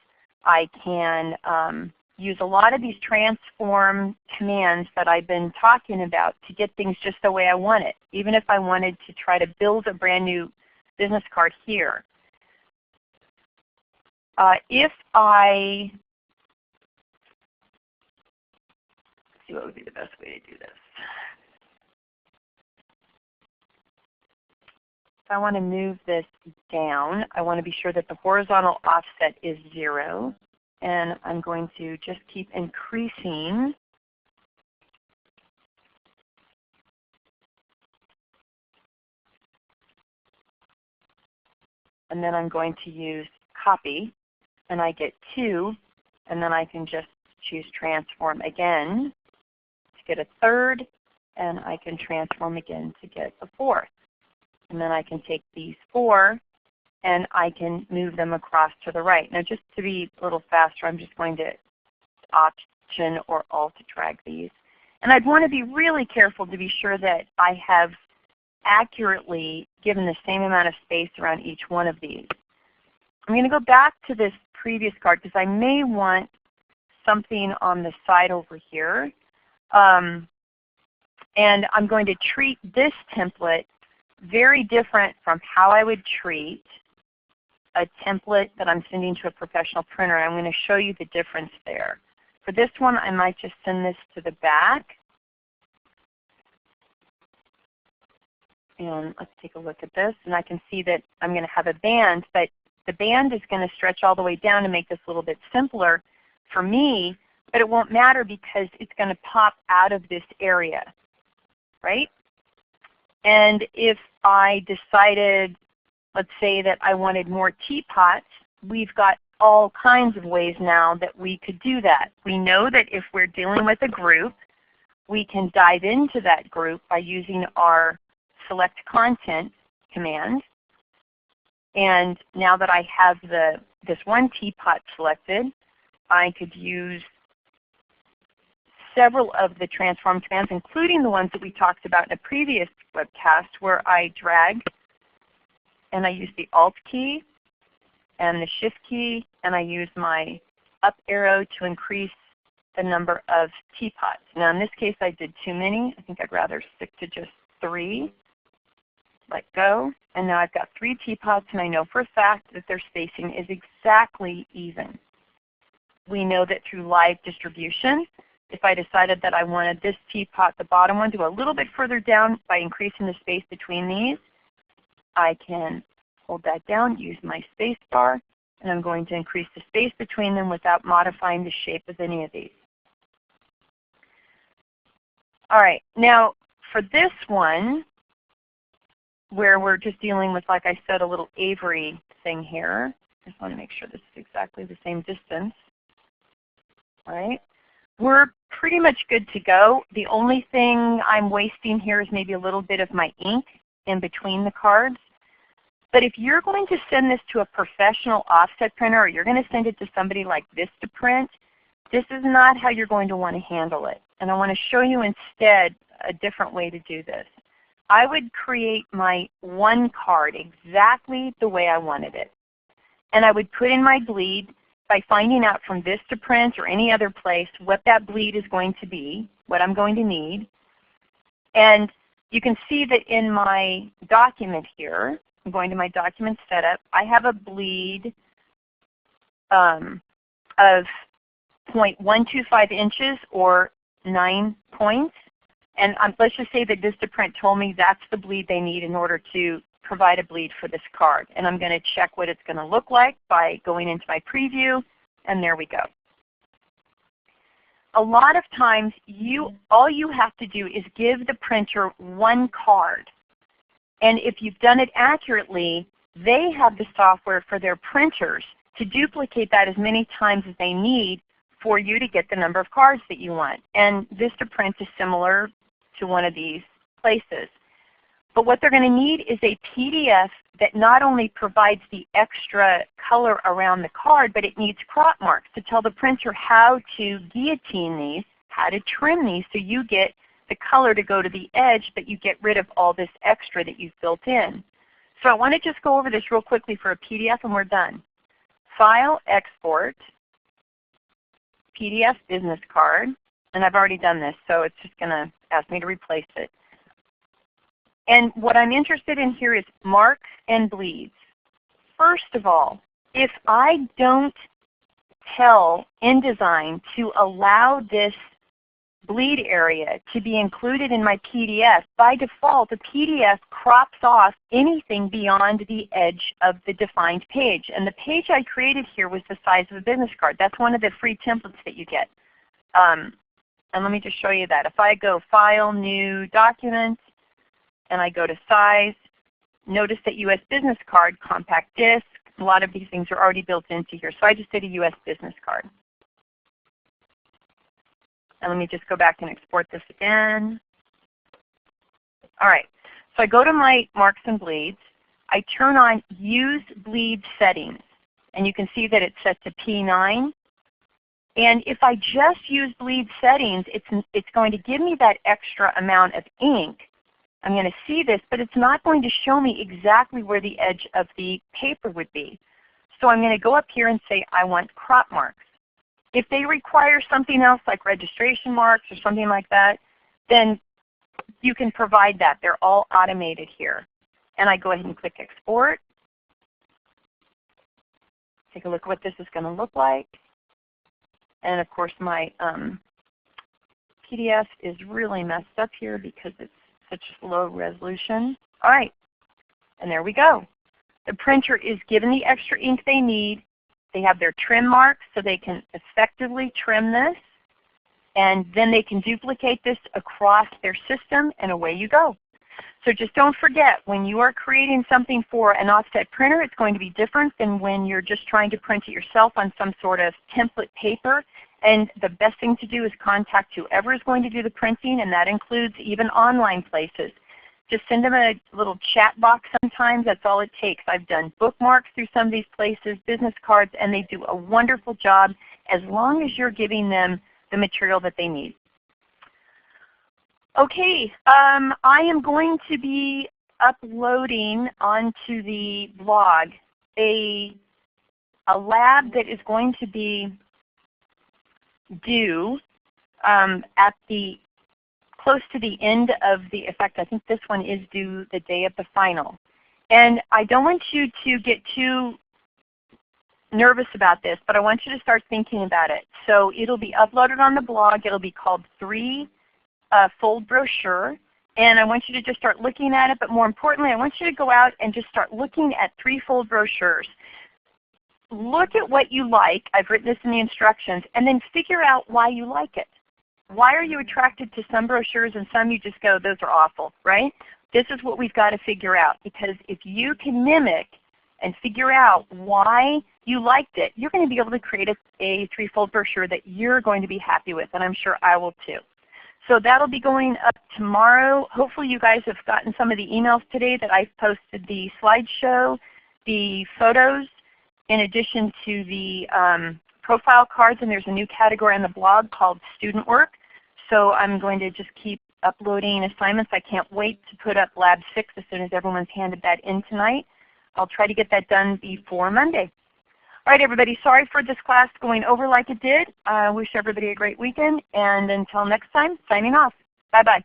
I can use a lot of these transform commands that I've been talking about to get things just the way I want it, even if I wanted to try to build a brand new business card here. If I, let's see what would be the best way to do this. If I want to move this down, I want to be sure that the horizontal offset is 0. And I'm going to just keep increasing and then I'm going to use copy, and I get 2, and then I can just choose transform again to get a 3rd, and I can transform again to get a 4th. And then I can take these 4 and I can move them across to the right. Now just to be a little faster, I'm just going to Option or Alt to drag these. And I'd want to be really careful to be sure that I have accurately given the same amount of space around each one of these. I'm going to go back to this previous card because I may want something on the side over here. And I'm going to treat this template very different from how I would treat a template that I'm sending to a professional printer. I'm going to show you the difference there. For this one, I might just send this to the back. And let's take a look at this. And I can see that I'm going to have a band, but the band is going to stretch all the way down to make this a little bit simpler for me, but it won't matter because it's going to pop out of this area, right? And if I decided, let's say that I wanted more teapots, we've got all kinds of ways now that we could do that. We know that if we're dealing with a group, we can dive into that group by using our select content command. And now that I have this one teapot selected, I could use several of the transform commands, including the ones that we talked about in a previous webcast where I drag and I use the Alt key and the Shift key, and I use my up arrow to increase the number of teapots. Now in this case I did too many. I think I'd rather stick to just 3. Let go. And now I've got 3 teapots, and I know for a fact that their spacing is exactly even. We know that through live distribution, if I decided that I wanted this teapot, the bottom one, to go a little bit further down by increasing the space between these, I can hold that down, use my space bar, and I'm going to increase the space between them without modifying the shape of any of these. All right, now for this one, where we're just dealing with, like I said, a little Avery thing here. I just want to make sure this is exactly the same distance. All right. We're pretty much good to go. The only thing I'm wasting here is maybe a little bit of my ink in between the cards. But if you're going to send this to a professional offset printer, or you're going to send it to somebody like this to print, this is not how you're going to want to handle it. And I want to show you instead a different way to do this. I would create my one card exactly the way I wanted it. And I would put in my bleed by finding out from Vistaprint or any other place what that bleed is going to be, what I'm going to need. And you can see that in my document here, I'm going to my document setup, I have a bleed of 0.125 inches or 9 points. And let's just say that Vistaprint told me that's the bleed they need in order to provide a bleed for this card. And I'm going to check what it's going to look like by going into my preview, and there we go. A lot of times, all you have to do is give the printer one card. And if you've done it accurately, they have the software for their printers to duplicate that as many times as they need for you to get the number of cards that you want. And Vistaprint is similar to one of these places. But what they're going to need is a PDF that not only provides the extra color around the card, but it needs crop marks to tell the printer how to guillotine these, how to trim these so you get the color to go to the edge, but you get rid of all this extra that you've built in. So I want to just go over this real quickly for a PDF and we're done. File, Export, PDF business card. And I've already done this, so it's just going to ask me to replace it. And what I'm interested in here is marks and bleeds. First of all, if I don't tell InDesign to allow this bleed area to be included in my PDF, by default the PDF crops off anything beyond the edge of the defined page. And the page I created here was the size of a business card. That's one of the free templates that you get. And let me just show you that. If I go File, New Document, and I go to Size, notice that US Business Card, Compact Disc, a lot of these things are already built into here. So I just did a US Business Card. And let me just go back and export this again. All right, so I go to my marks and bleeds. I turn on Use Bleed Settings. And you can see that it's set to P9. And if I just use bleed settings, it's going to give me that extra amount of ink. I'm going to see this, but it's not going to show me exactly where the edge of the paper would be. So I'm going to go up here and say I want crop marks. If they require something else like registration marks or something like that, then you can provide that. They're all automated here. And I go ahead and click Export. Take a look at what this is going to look like. And of course my PDF is really messed up here because it's such low resolution. All right, and there we go. The printer is given the extra ink they need. They have their trim marks so they can effectively trim this. And then they can duplicate this across their system and away you go. So just don't forget, when you are creating something for an offset printer, it's going to be different than when you're just trying to print it yourself on some sort of template paper. And the best thing to do is contact whoever is going to do the printing, and that includes even online places. Just send them a little chat box sometimes. That's all it takes. I've done bookmarks through some of these places, business cards, and they do a wonderful job as long as you're giving them the material that they need. Okay, I am going to be uploading onto the blog a lab that is going to be due at the close to the end of the, in fact, I think this one is due the day of the final. And I don't want you to get too nervous about this, but I want you to start thinking about it. So it'll be uploaded on the blog. It'll be called 3-fold brochure. And I want you to just start looking at it, but more importantly, I want you to go out and just start looking at 3-fold brochures. Look at what you like. I've written this in the instructions, and then figure out why you like it. Why are you attracted to some brochures and some you just go, those are awful, right? This is what we've got to figure out, because if you can mimic and figure out why you liked it, you're going to be able to create a 3-fold brochure that you're going to be happy with, and I'm sure I will too. So that'll be going up tomorrow. Hopefully you guys have gotten some of the emails today that I've posted the slideshow, the photos, in addition to the profile cards, and there's a new category on the blog called student work. So I'm going to just keep uploading assignments. I can't wait to put up Lab 6 as soon as everyone's handed that in tonight. I'll try to get that done before Monday. All right, everybody, sorry for this class going over like it did. I wish everybody a great weekend, and until next time, signing off. Bye-bye.